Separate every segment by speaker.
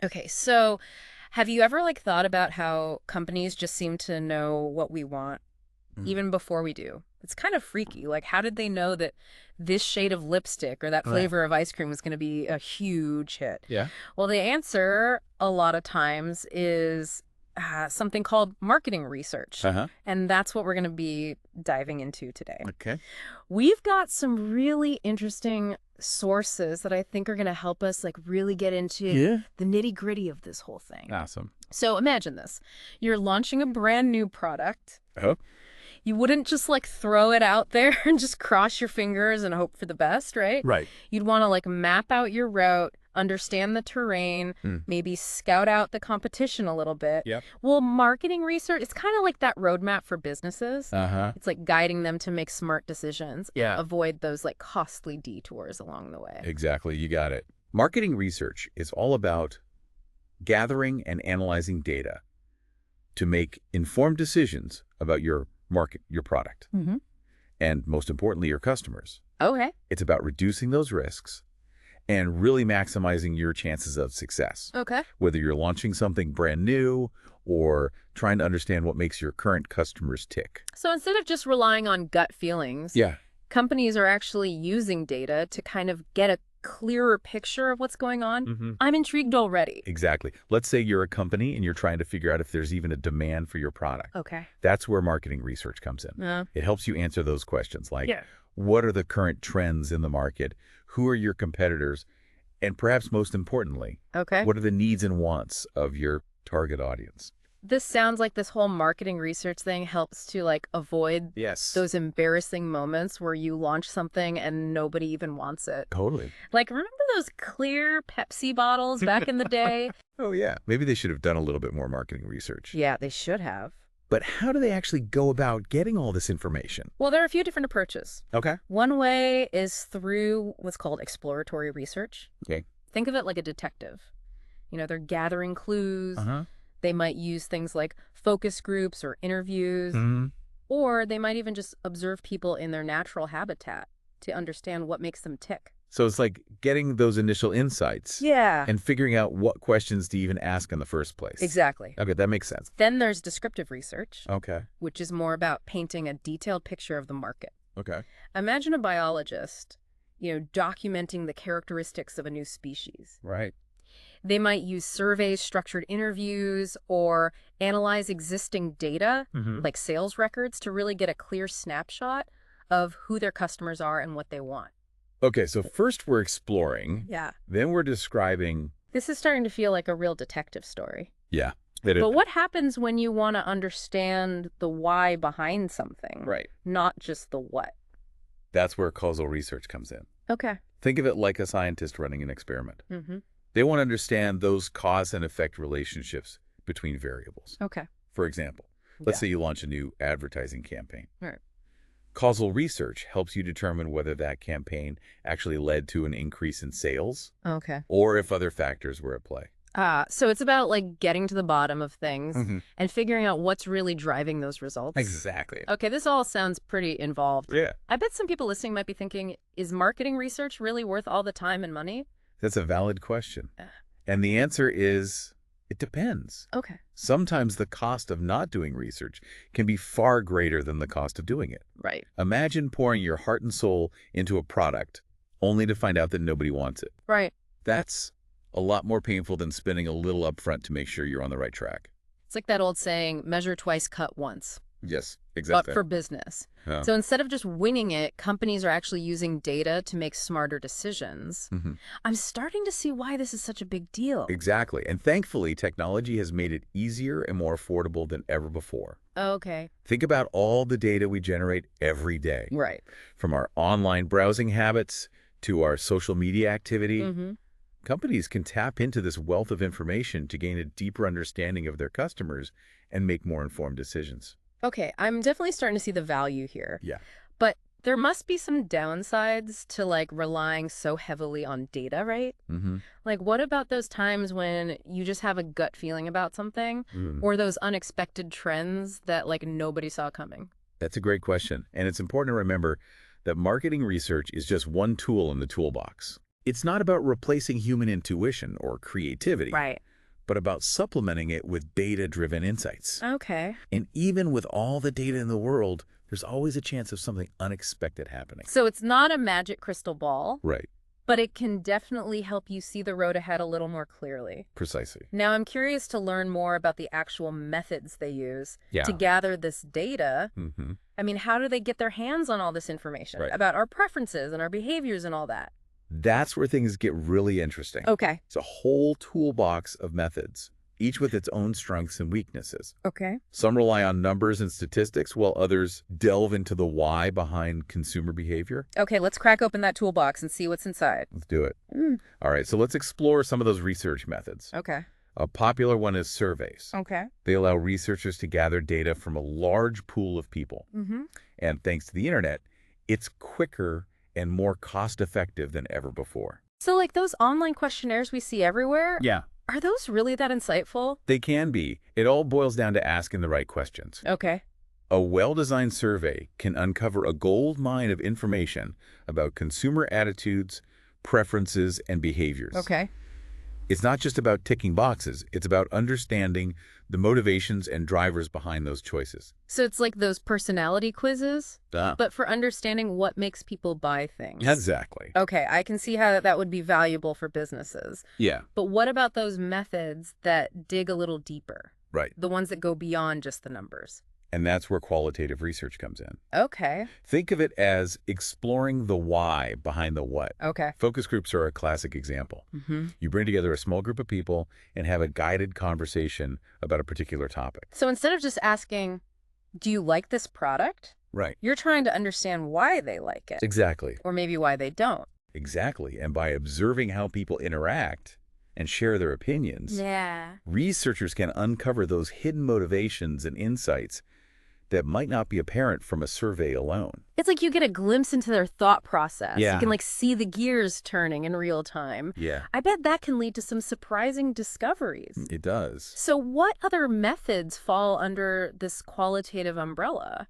Speaker 1: Okay, so have you ever like thought about how companies just seem to know what we want
Speaker 2: Mm.
Speaker 1: even before we do? It's kind of freaky. Like, how did they know that this shade of lipstick or that
Speaker 2: Right.
Speaker 1: flavor of ice cream was going to be a huge hit?
Speaker 2: Yeah.
Speaker 1: Well, the answer a lot of times is something called marketing research.
Speaker 2: Uh-huh.
Speaker 1: And that's what we're going to be diving into today.
Speaker 2: Okay.
Speaker 1: We've got some really interesting sources that I think are going to help us like really get into
Speaker 2: Yeah.
Speaker 1: the nitty-gritty of this whole thing.
Speaker 2: Awesome.
Speaker 1: So imagine this. You're launching a brand new product.
Speaker 2: Oh,
Speaker 1: You wouldn't just like throw it out there and just cross your fingers and hope for the best, right?
Speaker 2: right.
Speaker 1: You'd want to like map out your route, understand the terrain,
Speaker 2: Mm.
Speaker 1: maybe scout out the competition a little bit.
Speaker 2: Yep.
Speaker 1: Well, marketing research, it's kind of like that roadmap for businesses.
Speaker 2: Uh-huh.
Speaker 1: It's like guiding them to make smart decisions,
Speaker 2: Yeah.
Speaker 1: avoid those like costly detours along the way.
Speaker 2: Exactly. You got it. Marketing research is all about gathering and analyzing data to make informed decisions about your market, your product,
Speaker 1: Mm-hmm.
Speaker 2: and most importantly, your customers.
Speaker 1: Okay.
Speaker 2: It's about reducing those risks and really maximizing your chances of success.
Speaker 1: Okay.
Speaker 2: Whether you're launching something brand new or trying to understand what makes your current customers tick.
Speaker 1: So instead of just relying on gut feelings,
Speaker 2: Yeah.
Speaker 1: companies are actually using data to kind of get a clearer picture of what's going on.
Speaker 2: Mm-hmm.
Speaker 1: I'm intrigued already.
Speaker 2: Exactly. Let's say you're a company and you're trying to figure out if there's even a demand for your product.
Speaker 1: Okay.
Speaker 2: That's where marketing research comes in. It helps you answer those questions like,
Speaker 1: Yeah.
Speaker 2: what are the current trends in the market? Who are your competitors? And perhaps most importantly,
Speaker 1: Okay.
Speaker 2: what are the needs and wants of your target audience?
Speaker 1: This sounds like this whole marketing research thing helps to like avoid
Speaker 2: Yes.
Speaker 1: those embarrassing moments where you launch something and nobody even wants it.
Speaker 2: Totally.
Speaker 1: Like, remember those clear Pepsi bottles back in the day?
Speaker 2: Oh, yeah. Maybe they should have done a little bit more marketing research.
Speaker 1: Yeah, they should have.
Speaker 2: But how do they actually go about getting all this information?
Speaker 1: Well, there are a few different approaches.
Speaker 2: Okay.
Speaker 1: One way is through what's called exploratory research.
Speaker 2: Okay.
Speaker 1: Think of it like a detective. You know, they're gathering clues.
Speaker 2: Uh-huh.
Speaker 1: They might use things like focus groups or interviews,
Speaker 2: Mm-hmm.
Speaker 1: or they might even just observe people in their natural habitat to understand what makes them tick.
Speaker 2: So it's like getting those initial insights
Speaker 1: Yeah,
Speaker 2: and figuring out what questions to even ask in the first place.
Speaker 1: exactly.
Speaker 2: Okay, that makes sense.
Speaker 1: Then there's descriptive research,
Speaker 2: Okay.
Speaker 1: which is more about painting a detailed picture of the market.
Speaker 2: Okay.
Speaker 1: Imagine a biologist, documenting the characteristics of a new species.
Speaker 2: Right.
Speaker 1: They might use surveys, structured interviews, or analyze existing data,
Speaker 2: Mm-hmm.
Speaker 1: like sales records, to really get a clear snapshot of who their customers are and what they want.
Speaker 2: Okay, so first we're exploring,
Speaker 1: Yeah.
Speaker 2: then we're describing.
Speaker 1: This is starting to feel like a real detective story.
Speaker 2: Yeah. That
Speaker 1: But what happens when you want to understand the why behind something,
Speaker 2: Right.
Speaker 1: not just the what?
Speaker 2: That's where causal research comes in.
Speaker 1: Okay.
Speaker 2: Think of it like a scientist running an experiment.
Speaker 1: Mm-hmm.
Speaker 2: They want to understand those cause and effect relationships between variables.
Speaker 1: Okay.
Speaker 2: For example, let's
Speaker 1: Yeah.
Speaker 2: say you launch a new advertising campaign.
Speaker 1: Right.
Speaker 2: Causal research helps you determine whether that campaign actually led to an increase in sales
Speaker 1: Okay.
Speaker 2: or if other factors were at play.
Speaker 1: So it's about like getting to the bottom of things
Speaker 2: Mm-hmm.
Speaker 1: and figuring out what's really driving those results.
Speaker 2: Exactly.
Speaker 1: Okay, this all sounds pretty involved.
Speaker 2: Yeah.
Speaker 1: I bet some people listening might be thinking, is marketing research really worth all the time and money?
Speaker 2: That's a valid question.
Speaker 1: Uh.
Speaker 2: And the answer is, it depends.
Speaker 1: Okay.
Speaker 2: Sometimes the cost of not doing research can be far greater than the cost of doing it.
Speaker 1: Right.
Speaker 2: Imagine pouring your heart and soul into a product only to find out that nobody wants it.
Speaker 1: Right.
Speaker 2: That's a lot more painful than spending a little upfront to make sure you're on the right track.
Speaker 1: It's like that old saying, measure twice, cut once,
Speaker 2: Yes,
Speaker 1: but
Speaker 2: exactly.
Speaker 1: for business.
Speaker 2: Yeah.
Speaker 1: So instead of just winging it, companies are actually using data to make smarter decisions.
Speaker 2: Mhm.
Speaker 1: I'm starting to see why this is such a big deal.
Speaker 2: Exactly. And thankfully, technology has made it easier and more affordable than ever before.
Speaker 1: Okay.
Speaker 2: Think about all the data we generate every day,
Speaker 1: Right.
Speaker 2: from our online browsing habits to our social media activity.
Speaker 1: Mm-hmm.
Speaker 2: Companies can tap into this wealth of information to gain a deeper understanding of their customers and make more informed decisions.
Speaker 1: Okay, I'm definitely starting to see the value here.
Speaker 2: Yeah.
Speaker 1: But there must be some downsides to like relying so heavily on data, right?
Speaker 2: Mm-hmm.
Speaker 1: Like, what about those times when you just have a gut feeling about something, or those unexpected trends that like nobody saw coming?
Speaker 2: That's a great question. And it's important to remember that marketing research is just one tool in the toolbox. It's not about replacing human intuition or creativity,
Speaker 1: Right.
Speaker 2: but about supplementing it with data-driven insights.
Speaker 1: Okay.
Speaker 2: And even with all the data in the world, there's always a chance of something unexpected happening.
Speaker 1: So it's not a magic crystal ball,
Speaker 2: Right.
Speaker 1: but it can definitely help you see the road ahead a little more clearly.
Speaker 2: Precisely.
Speaker 1: Now, I'm curious to learn more about the actual methods they use
Speaker 2: Yeah.
Speaker 1: to gather this data.
Speaker 2: Mm-hmm.
Speaker 1: I mean, how do they get their hands on all this information
Speaker 2: Right.
Speaker 1: about our preferences and our behaviors and all that?
Speaker 2: That's where things get really interesting.
Speaker 1: Okay.
Speaker 2: It's a whole toolbox of methods, each with its own strengths and weaknesses.
Speaker 1: Okay.
Speaker 2: Some rely on numbers and statistics, while others delve into the why behind consumer behavior.
Speaker 1: Okay, let's crack open that toolbox and see what's inside.
Speaker 2: Let's do it. All right, so let's explore some of those research methods.
Speaker 1: Okay.
Speaker 2: A popular one is surveys.
Speaker 1: Okay.
Speaker 2: They allow researchers to gather data from a large pool of people.
Speaker 1: Mm-hmm.
Speaker 2: And thanks to the internet, it's quicker and more cost-effective than ever before.
Speaker 1: So like those online questionnaires we see everywhere,
Speaker 2: Yeah.
Speaker 1: are those really that insightful?
Speaker 2: They can be. It all boils down to asking the right questions.
Speaker 1: Okay.
Speaker 2: A well-designed survey can uncover a gold mine of information about consumer attitudes, preferences, and behaviors.
Speaker 1: Okay.
Speaker 2: It's not just about ticking boxes. It's about understanding the motivations and drivers behind those choices.
Speaker 1: So it's like those personality quizzes, but for understanding what makes people buy things.
Speaker 2: Exactly.
Speaker 1: Okay, I can see how that would be valuable for businesses.
Speaker 2: Yeah,
Speaker 1: But what about those methods that dig a little deeper?
Speaker 2: right.
Speaker 1: The ones that go beyond just the numbers?
Speaker 2: And that's where qualitative research comes in.
Speaker 1: Okay.
Speaker 2: Think of it as exploring the why behind the what.
Speaker 1: Okay.
Speaker 2: Focus groups are a classic example.
Speaker 1: Mm-hmm.
Speaker 2: You bring together a small group of people and have a guided conversation about a particular topic.
Speaker 1: So instead of just asking, do you like this product?
Speaker 2: Right.
Speaker 1: You're trying to understand why they like it.
Speaker 2: Exactly.
Speaker 1: Or maybe why they don't.
Speaker 2: Exactly. And by observing how people interact and share their opinions,
Speaker 1: Yeah.
Speaker 2: researchers can uncover those hidden motivations and insights that might not be apparent from a survey alone.
Speaker 1: It's like you get a glimpse into their thought process.
Speaker 2: Yeah.
Speaker 1: You can like see the gears turning in real time.
Speaker 2: Yeah,
Speaker 1: I bet that can lead to some surprising discoveries.
Speaker 2: it does.
Speaker 1: So what other methods fall under this qualitative umbrella?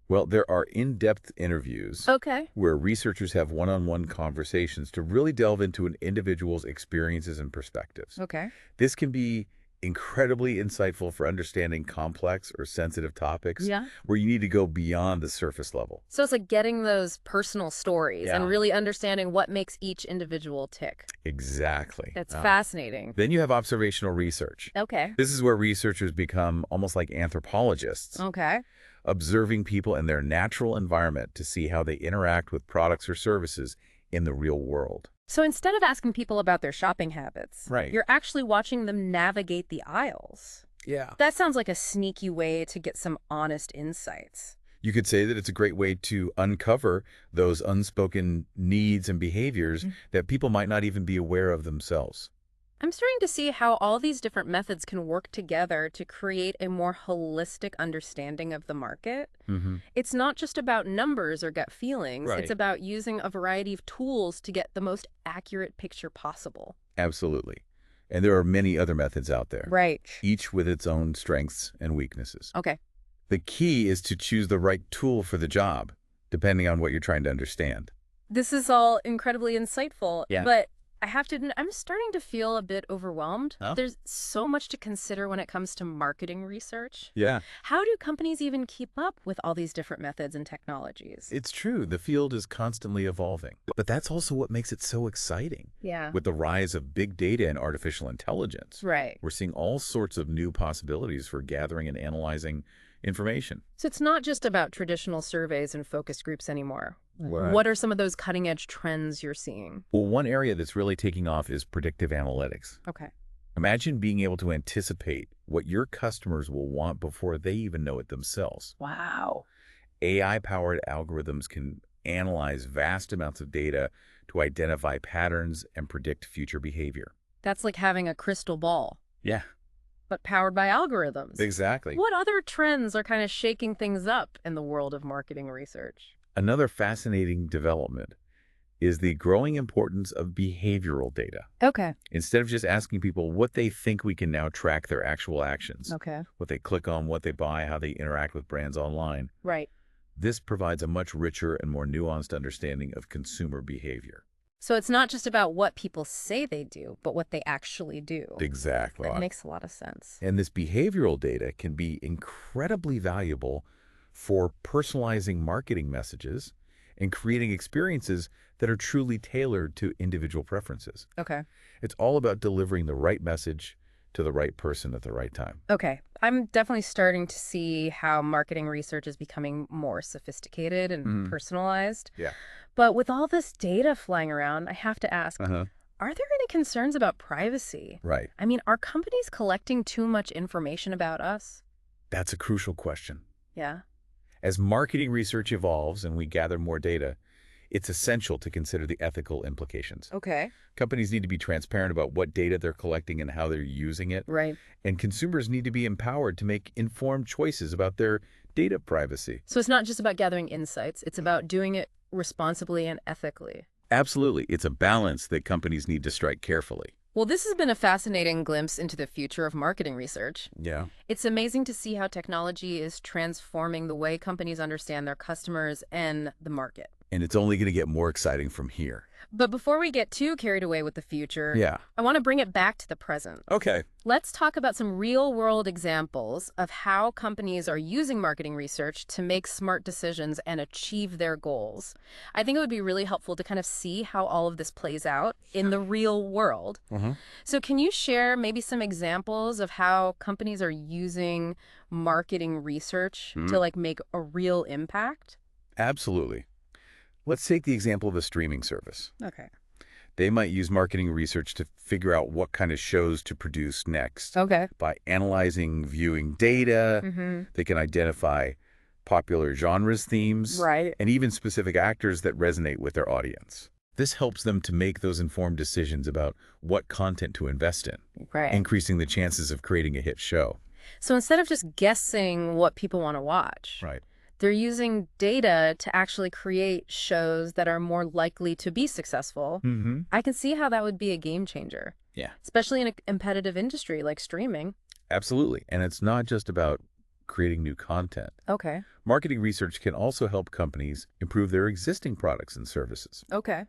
Speaker 2: Well, there are in-depth interviews
Speaker 1: Okay.
Speaker 2: where researchers have one-on-one conversations to really delve into an individual's experiences and perspectives.
Speaker 1: Okay.
Speaker 2: This can be incredibly insightful for understanding complex or sensitive topics
Speaker 1: Yeah.
Speaker 2: where you need to go beyond the surface level.
Speaker 1: So it's like getting those personal stories
Speaker 2: Yeah.
Speaker 1: and really understanding what makes each individual tick.
Speaker 2: Exactly.
Speaker 1: That's fascinating.
Speaker 2: Then you have observational research.
Speaker 1: Okay.
Speaker 2: This is where researchers become almost like anthropologists,
Speaker 1: Okay.
Speaker 2: observing people in their natural environment to see how they interact with products or services in the real world.
Speaker 1: So instead of asking people about their shopping habits,
Speaker 2: Right.
Speaker 1: you're actually watching them navigate the aisles.
Speaker 2: Yeah.
Speaker 1: That sounds like a sneaky way to get some honest insights.
Speaker 2: You could say that it's a great way to uncover those unspoken needs and behaviors that people might not even be aware of themselves.
Speaker 1: I'm starting to see how all these different methods can work together to create a more holistic understanding of the market.
Speaker 2: Mm-hmm.
Speaker 1: It's not just about numbers or gut feelings.
Speaker 2: Right.
Speaker 1: It's about using a variety of tools to get the most accurate picture possible.
Speaker 2: Absolutely. And there are many other methods out there,
Speaker 1: Right.
Speaker 2: each with its own strengths and weaknesses.
Speaker 1: Okay.
Speaker 2: The key is to choose the right tool for the job, depending on what you're trying to understand.
Speaker 1: This is all incredibly insightful.
Speaker 2: Yeah.
Speaker 1: But I have to admit, I'm starting to feel a bit overwhelmed.
Speaker 2: Oh?
Speaker 1: There's so much to consider when it comes to marketing research.
Speaker 2: Yeah.
Speaker 1: How do companies even keep up with all these different methods and technologies?
Speaker 2: It's true. The field is constantly evolving. But that's also what makes it so exciting.
Speaker 1: Yeah.
Speaker 2: With the rise of big data and artificial intelligence,
Speaker 1: Right.
Speaker 2: we're seeing all sorts of new possibilities for gathering and analyzing information.
Speaker 1: So it's not just about traditional surveys and focus groups anymore.
Speaker 2: Right.
Speaker 1: What are some of those cutting edge trends you're seeing?
Speaker 2: Well, one area that's really taking off is predictive analytics.
Speaker 1: Okay.
Speaker 2: Imagine being able to anticipate what your customers will want before they even know it themselves.
Speaker 1: Wow.
Speaker 2: AI-powered algorithms can analyze vast amounts of data to identify patterns and predict future behavior.
Speaker 1: That's like having a crystal ball,
Speaker 2: Yeah,
Speaker 1: but powered by algorithms.
Speaker 2: exactly.
Speaker 1: What other trends are kind of shaking things up in the world of marketing research?
Speaker 2: Another fascinating development is the growing importance of behavioral data.
Speaker 1: Okay.
Speaker 2: Instead of just asking people what they think, we can now track their actual actions,
Speaker 1: Okay.
Speaker 2: what they click on, what they buy, how they interact with brands online.
Speaker 1: Right.
Speaker 2: This provides a much richer and more nuanced understanding of consumer behavior.
Speaker 1: So it's not just about what people say they do, but what they actually do.
Speaker 2: Exactly.
Speaker 1: That makes a lot of sense.
Speaker 2: And this behavioral data can be incredibly valuable for personalizing marketing messages and creating experiences that are truly tailored to individual preferences.
Speaker 1: Okay.
Speaker 2: It's all about delivering the right message to the right person at the right time.
Speaker 1: Okay. I'm definitely starting to see how marketing research is becoming more sophisticated and personalized.
Speaker 2: Yeah.
Speaker 1: But with all this data flying around, I have to ask,
Speaker 2: Uh-huh.
Speaker 1: are there any concerns about privacy?
Speaker 2: Right.
Speaker 1: I mean, are companies collecting too much information about us?
Speaker 2: That's a crucial question.
Speaker 1: Yeah.
Speaker 2: As marketing research evolves and we gather more data, it's essential to consider the ethical implications.
Speaker 1: Okay.
Speaker 2: Companies need to be transparent about what data they're collecting and how they're using it.
Speaker 1: Right.
Speaker 2: And consumers need to be empowered to make informed choices about their data privacy.
Speaker 1: So it's not just about gathering insights. It's about doing it responsibly and ethically.
Speaker 2: Absolutely. It's a balance that companies need to strike carefully.
Speaker 1: Well, this has been a fascinating glimpse into the future of marketing research.
Speaker 2: Yeah.
Speaker 1: It's amazing to see how technology is transforming the way companies understand their customers and the market.
Speaker 2: And it's only going to get more exciting from here.
Speaker 1: But before we get too carried away with the future,
Speaker 2: Yeah.
Speaker 1: I want to bring it back to the present.
Speaker 2: Okay.
Speaker 1: Let's talk about some real-world examples of how companies are using marketing research to make smart decisions and achieve their goals. I think it would be really helpful to kind of see how all of this plays out in the real world. So can you share maybe some examples of how companies are using marketing research to make a real impact?
Speaker 2: Absolutely. Let's take the example of a streaming service.
Speaker 1: Okay.
Speaker 2: They might use marketing research to figure out what kind of shows to produce next.
Speaker 1: Okay.
Speaker 2: By analyzing viewing data, they can identify popular genres, themes,
Speaker 1: Right.
Speaker 2: and even specific actors that resonate with their audience. This helps them to make those informed decisions about what content to invest in,
Speaker 1: Right.
Speaker 2: increasing the chances of creating a hit show.
Speaker 1: So instead of just guessing what people want to watch,
Speaker 2: Right.
Speaker 1: they're using data to actually create shows that are more likely to be successful. I can see how that would be a game changer,
Speaker 2: Yeah.
Speaker 1: especially in a competitive industry like streaming.
Speaker 2: Absolutely. And it's not just about creating new content.
Speaker 1: Okay.
Speaker 2: Marketing research can also help companies improve their existing products and services.
Speaker 1: Okay.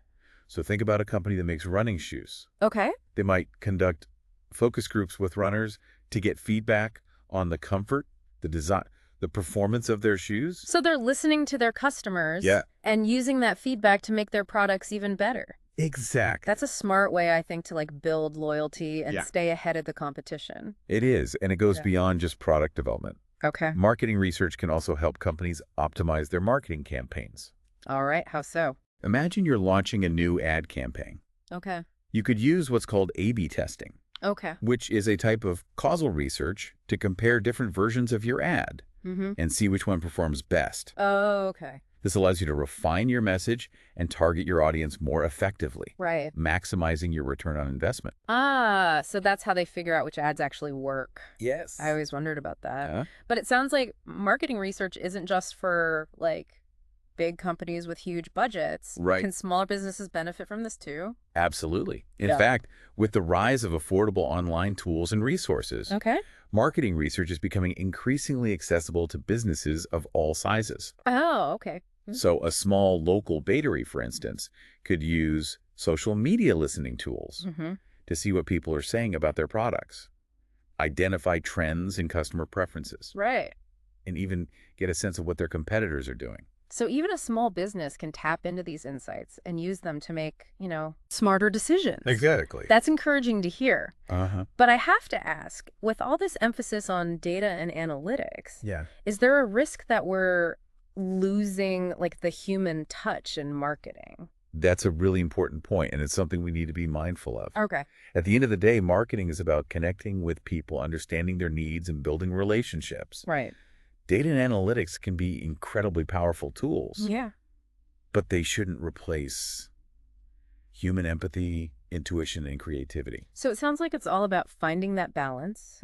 Speaker 2: So think about a company that makes running shoes.
Speaker 1: Okay.
Speaker 2: They might conduct focus groups with runners to get feedback on the comfort, the design, the performance of their shoes.
Speaker 1: So they're listening to their customers and using that feedback to make their products even better.
Speaker 2: Exactly.
Speaker 1: That's a smart way, I think, to build loyalty and stay ahead of the competition.
Speaker 2: It is, and it goes beyond just product development.
Speaker 1: Okay.
Speaker 2: Marketing research can also help companies optimize their marketing campaigns.
Speaker 1: All right. How so?
Speaker 2: Imagine you're launching a new ad campaign.
Speaker 1: Okay.
Speaker 2: You could use what's called A/B testing,
Speaker 1: Okay.
Speaker 2: which is a type of causal research to compare different versions of your ad and see which one performs best.
Speaker 1: Oh, okay.
Speaker 2: This allows you to refine your message and target your audience more effectively,
Speaker 1: Right.
Speaker 2: maximizing your return on investment.
Speaker 1: Ah, so that's how they figure out which ads actually work.
Speaker 2: Yes.
Speaker 1: I always wondered about that.
Speaker 2: Yeah.
Speaker 1: But it sounds like marketing research isn't just for big companies with huge budgets.
Speaker 2: Right.
Speaker 1: Can smaller businesses benefit from this too?
Speaker 2: Absolutely. In
Speaker 1: Yeah.
Speaker 2: fact, with the rise of affordable online tools and resources,
Speaker 1: Okay.
Speaker 2: marketing research is becoming increasingly accessible to businesses of all sizes.
Speaker 1: Oh, okay.
Speaker 2: So a small local bakery, for instance, could use social media listening tools to see what people are saying about their products, identify trends in customer preferences,
Speaker 1: Right.
Speaker 2: and even get a sense of what their competitors are doing.
Speaker 1: So even a small business can tap into these insights and use them to make, smarter decisions.
Speaker 2: Exactly.
Speaker 1: That's encouraging to hear.
Speaker 2: Uh-huh.
Speaker 1: But I have to ask, with all this emphasis on data and analytics,
Speaker 2: Yeah.
Speaker 1: is there a risk that we're losing the human touch in marketing?
Speaker 2: That's a really important point, and it's something we need to be mindful of.
Speaker 1: Okay.
Speaker 2: At the end of the day, marketing is about connecting with people, understanding their needs, and building relationships.
Speaker 1: Right.
Speaker 2: Data and analytics can be incredibly powerful tools,
Speaker 1: Yeah.
Speaker 2: but they shouldn't replace human empathy, intuition, and creativity.
Speaker 1: So it sounds like it's all about finding that balance,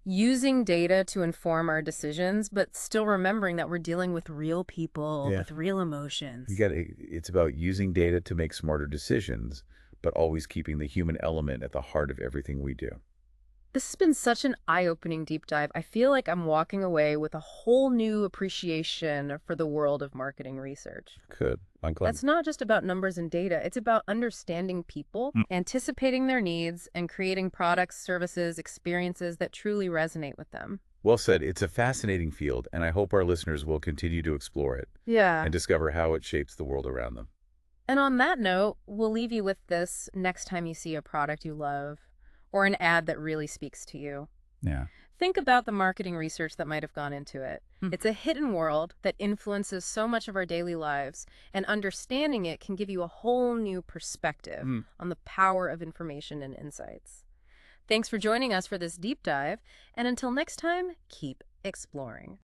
Speaker 1: using data to inform our decisions, but still remembering that we're dealing with real people, with real emotions.
Speaker 2: It's about using data to make smarter decisions, but always keeping the human element at the heart of everything we do.
Speaker 1: This has been such an eye-opening deep dive. I feel like I'm walking away with a whole new appreciation for the world of marketing research.
Speaker 2: Good. I'm glad.
Speaker 1: That's not just about numbers and data. It's about understanding people,
Speaker 2: Mm.
Speaker 1: anticipating their needs, and creating products, services, experiences that truly resonate with them.
Speaker 2: Well said. It's a fascinating field, and I hope our listeners will continue to explore it
Speaker 1: Yeah.
Speaker 2: and discover how it shapes the world around them.
Speaker 1: And on that note, we'll leave you with this next time you see a product you love or an ad that really speaks to you.
Speaker 2: Yeah.
Speaker 1: Think about the marketing research that might have gone into it. It's a hidden world that influences so much of our daily lives, and understanding it can give you a whole new perspective
Speaker 2: Mm.
Speaker 1: on the power of information and insights. Thanks for joining us for this deep dive, and until next time, keep exploring.